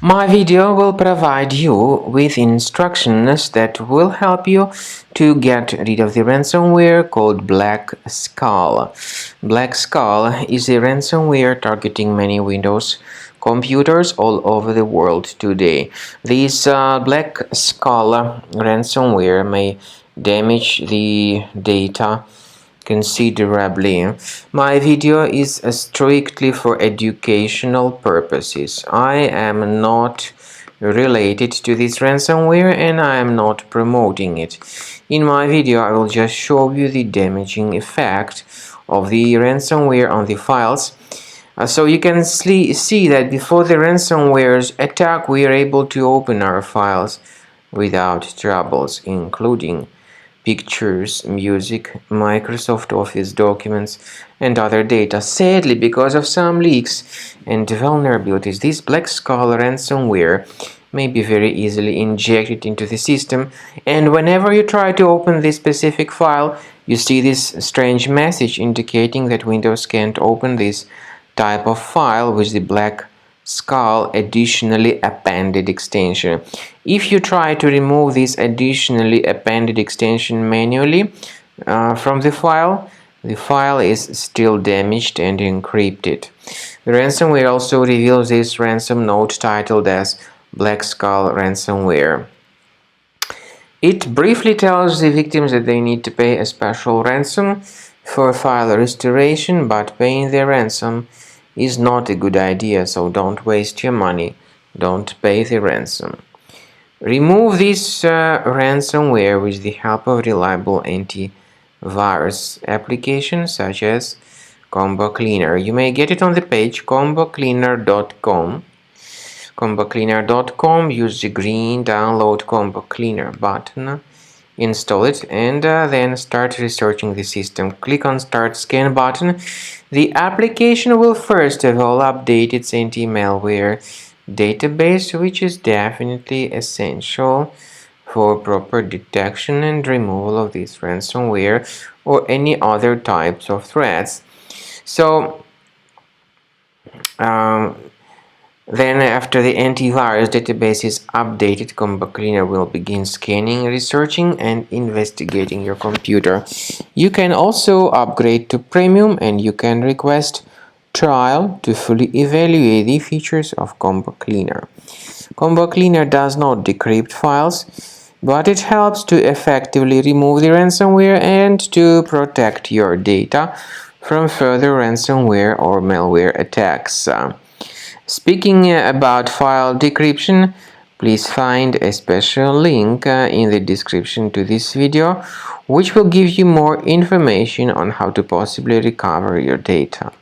My video will provide you with instructions that will help you to get rid of the ransomware called BlackSkull. BlackSkull is a ransomware targeting many Windows computers all over the world today. This BlackSkull ransomware may damage the data considerably. My video is strictly for educational purposes. I am not related to this ransomware and I am not promoting it. In my video I will just show you the damaging effect of the ransomware on the files. So you can see that before the ransomware's attack we are able to open our files without troubles, including pictures, music, Microsoft Office documents, and other data. Sadly, because of some leaks and vulnerabilities, this BlackSkull ransomware may be very easily injected into the system, and whenever you try to open this specific file, you see this strange message indicating that Windows can't open this type of file with the BlackSkull additionally appended extension. If you try to remove this additionally appended extension manually from the file is still damaged and encrypted. The ransomware also reveals this ransom note titled as BlackSkull ransomware. It briefly tells the victims that they need to pay a special ransom for file restoration, but paying their ransom is not a good idea, so don't waste your money. Don't pay the ransom. Remove this ransomware with the help of reliable antivirus applications such as Combo Cleaner. You may get it on the page combocleaner.com. combocleaner.com. Use the green download Combo Cleaner button, install it, and then start researching the system. Click on Start Scan button. The application will first of all update its anti-malware database, which is definitely essential for proper detection and removal of this ransomware or any other types of threats. So then after the antivirus database is updated, Combo Cleaner will begin scanning, researching, and investigating your computer. You can also upgrade to Premium, and you can request trial to fully evaluate the features of Combo Cleaner. Combo Cleaner does not decrypt files, but it helps to effectively remove the ransomware and to protect your data from further ransomware or malware attacks. Speaking about file decryption, please find a special link in the description to this video, which will give you more information on how to possibly recover your data.